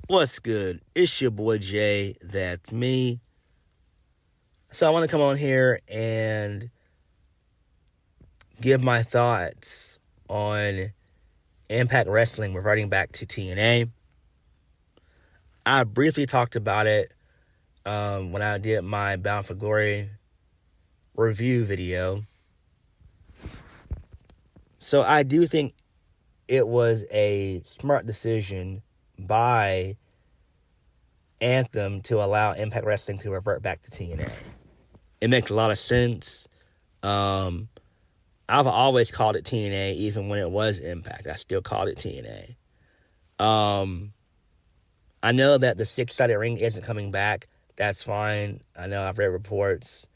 What's good? It's your boy Jay. That's me. So I want to come on here and give my thoughts on Impact Wrestling reverting back to TNA. I briefly talked about it when I did my Bound for Glory review video. So I do think it was a smart decision by Anthem to allow Impact Wrestling to revert back to TNA. It makes a lot of sense. I've always called it TNA, even when it was Impact. I still called it TNA. I know that the six-sided ring isn't coming back. That's fine. I know I've read reports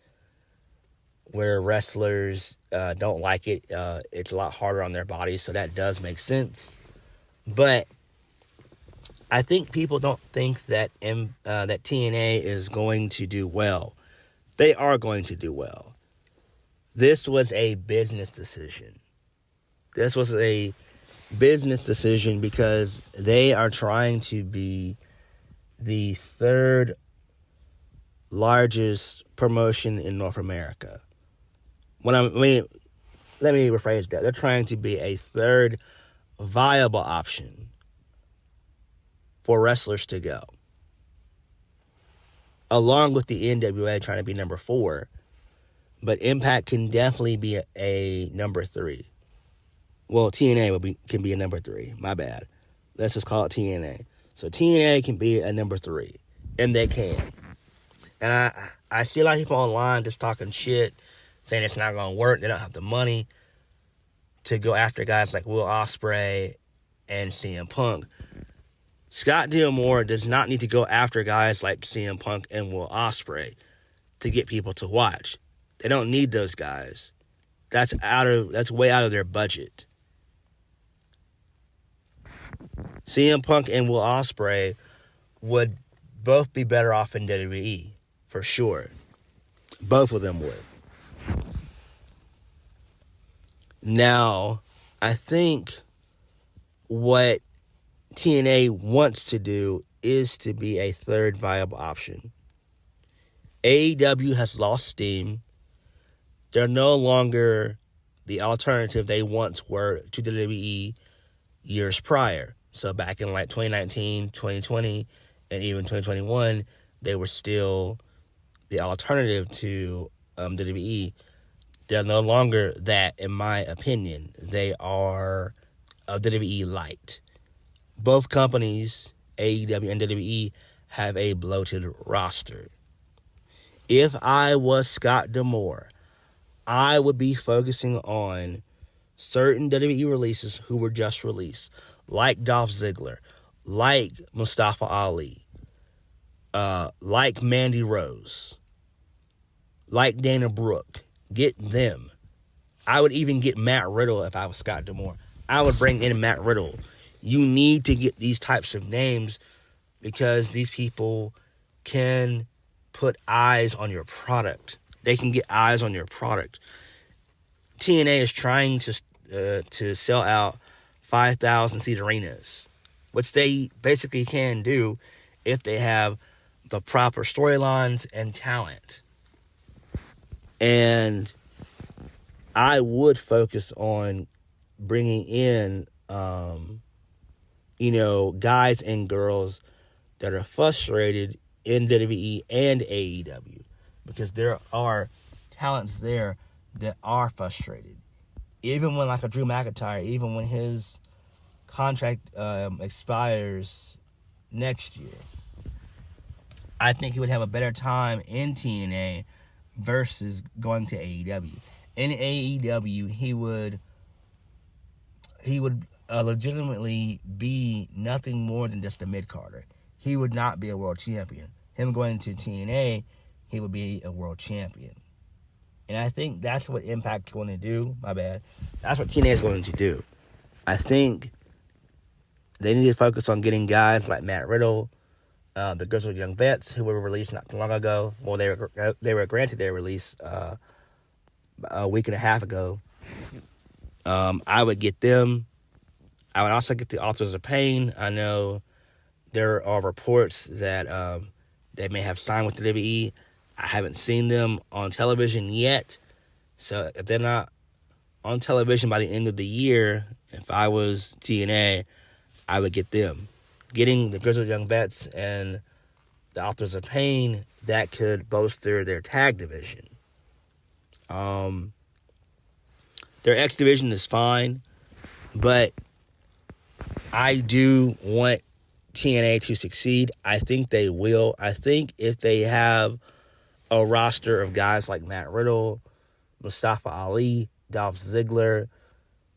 where wrestlers don't like it. It's a lot harder on their bodies, so that does make sense. But I think people don't think that that TNA is going to do well. They are going to do well. This was a business decision. This was a business decision because they are trying to be the third largest promotion in North America. Let me rephrase that. They're trying to be a third viable option for wrestlers to go. Along with the NWA trying to be number 4. But Impact can definitely be a number 3. Well, TNA can be a number 3. My bad. Let's just call it TNA. So TNA can be a number 3. And they can. And I see a lot of people online just talking shit, saying it's not going to work. They don't have the money to go after guys like Will Ospreay and CM Punk. Scott D'Amore does not need to go after guys like CM Punk and Will Ospreay to get people to watch. They don't need those guys. That's way out of their budget. CM Punk and Will Ospreay would both be better off in WWE, for sure. Both of them would. Now, I think what TNA wants to do is to be a third viable option. AEW has lost steam. They're no longer the alternative they once were to WWE years prior. So back in like 2019, 2020, and even 2021, they were still the alternative to WWE. They're no longer that, in my opinion. They are a WWE lite. Both companies, AEW and WWE, have a bloated roster. If I was Scott D'Amore, I would be focusing on certain WWE releases who were just released, like Dolph Ziggler, like Mustafa Ali, like Mandy Rose, like Dana Brooke. Get them. I would even get Matt Riddle if I was Scott D'Amore. I would bring in Matt Riddle. You need to get these types of names because these people can put eyes on your product. They can get eyes on your product. TNA is trying to sell out 5,000-seat arenas, which they basically can do if they have the proper storylines and talent. And I would focus on bringing in, guys and girls that are frustrated in WWE and AEW. Because there are talents there that are frustrated. Even when like a Drew McIntyre, even when his contract expires next year, I think he would have a better time in TNA versus going to AEW. In AEW, he would legitimately be nothing more than just a mid-carder. He would not be a world champion. Him going to TNA, he would be a world champion. And I think that's what Impact's going to do. My bad. That's what TNA is going to do. I think they need to focus on getting guys like Matt Riddle, the Grizzled Young Vets, who were released not too long ago. Well, they were granted their release a week and a half ago. I would get them. I would also get the Authors of Pain. I know There are reports that they may have signed with the WWE. I haven't seen them on television yet. So if they're not on television by the end of the year, if I was TNA, I would get them. Getting the Grizzled Young Vets and the Authors of Pain, that could bolster their tag division. Their X division is fine, but I do want TNA to succeed. I think they will. I think if they have a roster of guys like Matt Riddle, Mustafa Ali, Dolph Ziggler,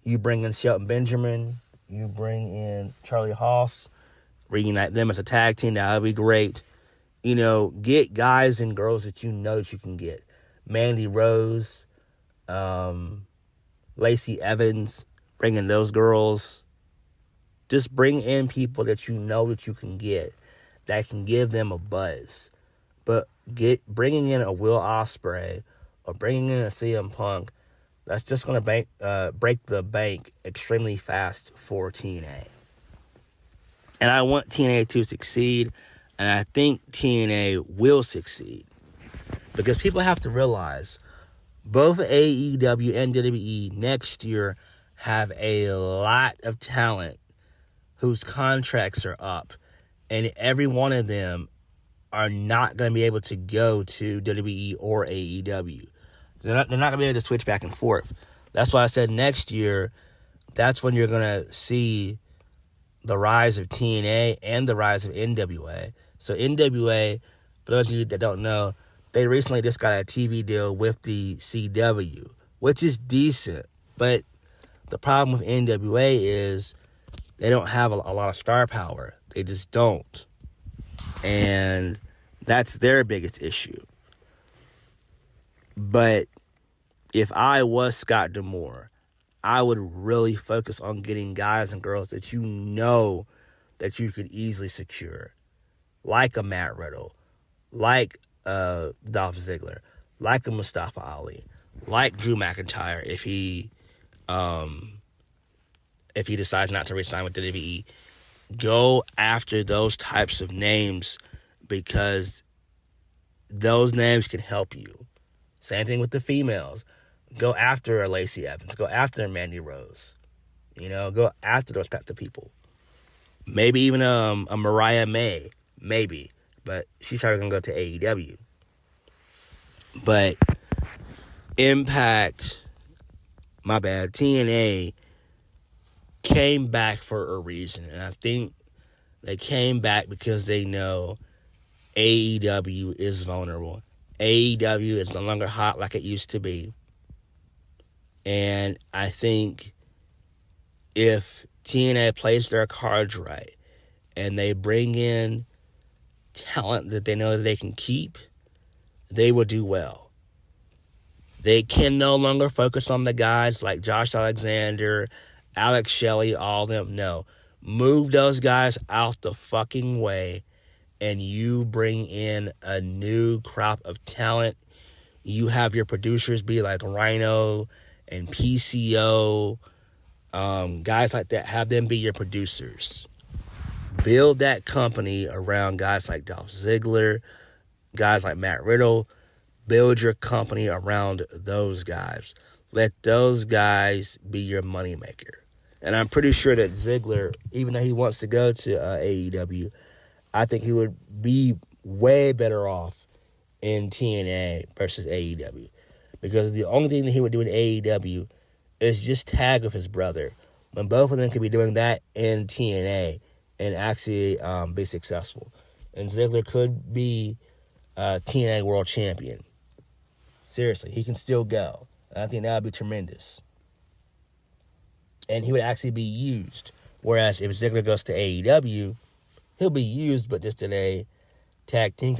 you bring in Shelton Benjamin, you bring in Charlie Haas, reunite them as a tag team, that would be great. You know, get guys and girls that you know that you can get. Mandy Rose, Lacey Evans, bring in those girls. Just bring in people that you know that you can get, that can give them a buzz. But bringing in a Will Ospreay or bringing in a CM Punk, that's just going to break the bank extremely fast for TNA. And I want TNA to succeed, and I think TNA will succeed. Because people have to realize, both AEW and WWE next year have a lot of talent whose contracts are up, and every one of them are not going to be able to go to WWE or AEW. They're not going to be able to switch back and forth. That's why I said next year, that's when you're going to see the rise of TNA and the rise of NWA. So NWA, for those of you that don't know, they recently just got a TV deal with the CW, which is decent. But the problem with NWA is they don't have a lot of star power. They just don't. And that's their biggest issue. But if I was Scott D'Amore, I would really focus on getting guys and girls that you know that you could easily secure. Like a Matt Riddle. Like Dolph Ziggler. Like a Mustafa Ali. Like Drew McIntyre if he decides not to resign with the WWE. Go after those types of names because those names can help you. Same thing with the females. Go after a Lacey Evans. Go after a Mandy Rose. You know, go after those types of people. Maybe even a Mariah May. Maybe. But she's probably going to go to AEW. But TNA came back for a reason. And I think they came back because they know AEW is vulnerable. AEW is no longer hot like it used to be. And I think if TNA plays their cards right and they bring in talent that they know that they can keep, they will do well. They can no longer focus on the guys like Josh Alexander, Alex Shelley, all of them. No. Move those guys out the fucking way and you bring in a new crop of talent. You have your producers be like Rhino and PCO, guys like that. Have them be your producers. Build that company around guys like Dolph Ziggler, guys like Matt Riddle. Build your company around those guys. Let those guys be your moneymaker. And I'm pretty sure that Ziggler, even though he wants to go to AEW, I think he would be way better off in TNA versus AEW. Because the only thing that he would do in AEW is just tag with his brother. When both of them could be doing that in TNA and actually be successful. And Ziggler could be TNA World Champion. Seriously, he can still go. I think that would be tremendous. And he would actually be used. Whereas if Ziggler goes to AEW, he'll be used, but just in a tag team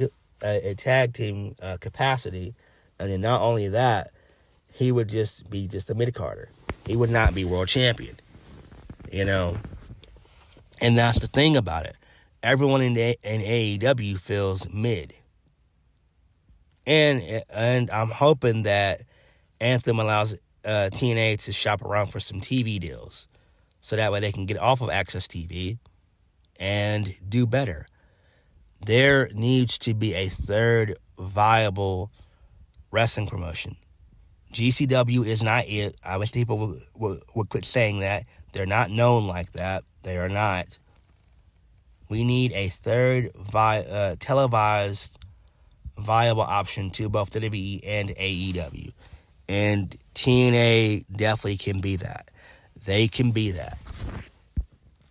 capacity. And then not only that, he would just be just a mid-carder. He would not be world champion. You know? And that's the thing about it. Everyone in AEW feels mid. And I'm hoping that Anthem allows TNA to shop around for some TV deals. So that way they can get off of Access TV and do better. There needs to be a third viable wrestling promotion. GCW is not it. I wish people would quit saying that. They're not known like that. They are not. We need a third televised viable option to both WWE and AEW. And TNA definitely can be that. They can be that.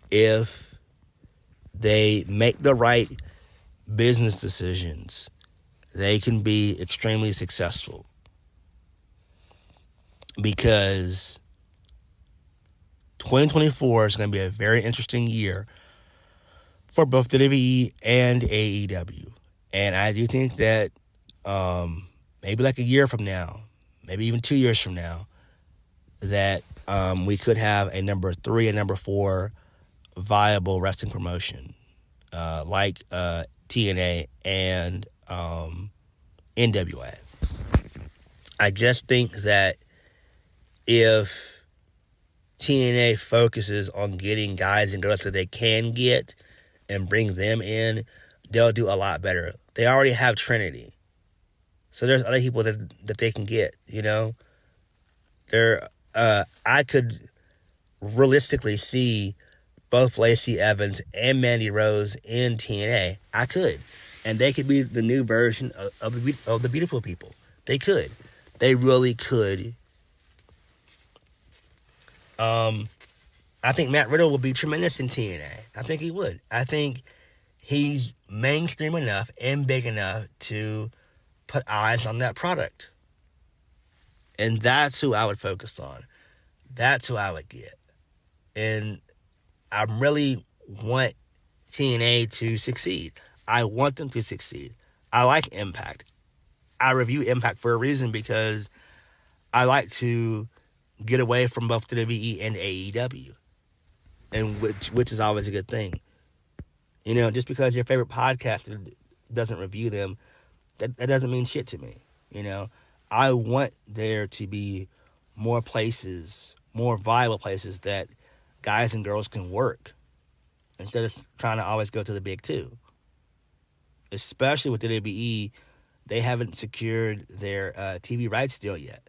If they make the right business decisions, they can be extremely successful. Because 2024 is going to be a very interesting year for both WWE and AEW. And I do think that maybe like a year from now, maybe even 2 years from now, that we could have a number 3 and number 4 viable wrestling promotion like TNA and NWA. I just think that if TNA focuses on getting guys and girls that they can get and bring them in, they'll do a lot better. They already have Trinity. So there's other people that they can get, you know? I could realistically see both Lacey Evans and Mandy Rose in TNA. I could. And they could be the new version of the beautiful people. They could. They really could. I think Matt Riddle would be tremendous in TNA. I think he would. I think he's mainstream enough and big enough to put eyes on that product. And that's who I would focus on. That's who I would get. And I really want TNA to succeed. I want them to succeed. I like Impact. I review Impact for a reason, because I like to get away from both WWE and AEW, and which is always a good thing. You know, just because your favorite podcaster doesn't review them, that doesn't mean shit to me. You know, I want there to be more places, more viable places that guys and girls can work, instead of trying to always go to the big two. Especially with WWE, they haven't secured their TV rights deal yet.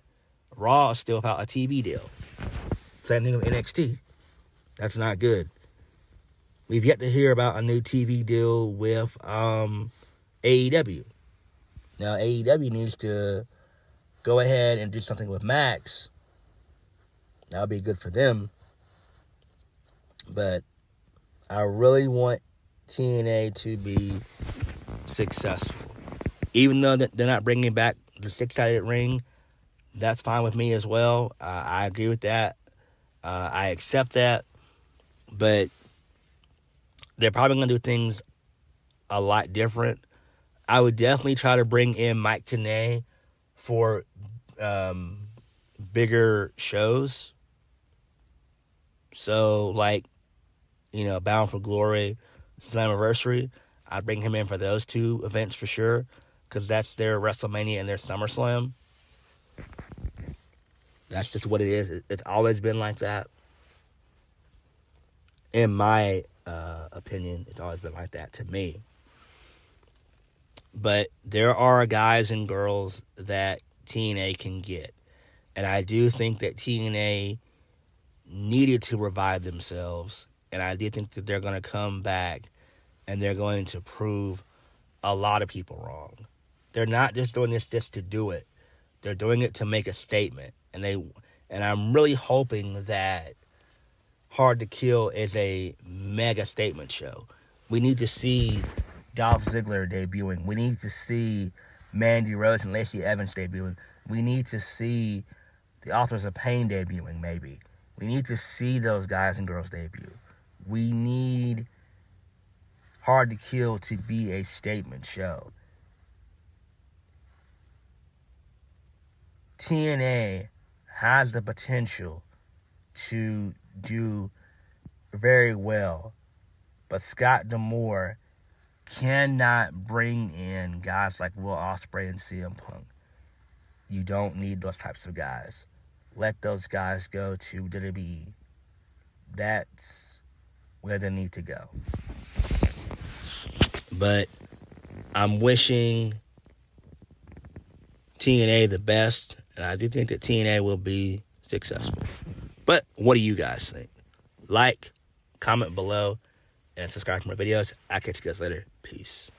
Raw is still without a TV deal. Same thing with NXT. That's not good. We've yet to hear about a new TV deal with AEW. Now, AEW needs to go ahead and do something with Max. That would be good for them. But I really want TNA to be successful. Even though they're not bringing back the 6-sided ring, that's fine with me as well. I agree with that. I accept that. But they're probably going to do things a lot different. I would definitely try to bring in Mike Tenay for bigger shows. So, like, you know, Bound for Glory, Slammiversary, I'd bring him in for those two events for sure, because that's their WrestleMania and their SummerSlam. That's just what it is. It's always been like that. In my opinion, it's always been like that to me. But there are guys and girls that TNA can get. And I do think that TNA needed to revive themselves. And I do think that they're going to come back and they're going to prove a lot of people wrong. They're not just doing this just to do it. They're doing it to make a statement. And I'm really hoping that Hard to Kill is a mega statement show. We need to see Dolph Ziggler debuting. We need to see Mandy Rose and Lacey Evans debuting. We need to see the Authors of Pain debuting, maybe. We need to see those guys and girls debut. We need Hard to Kill to be a statement show. TNA has the potential to do very well, but Scott D'Amore cannot bring in guys like Will Ospreay and CM Punk. You don't need those types of guys. Let those guys go to WWE. That's where they need to go. But I'm wishing TNA the best, and I do think that TNA will be successful. But what do you guys think? Like, comment below, and subscribe to my videos. I'll catch you guys later. Peace.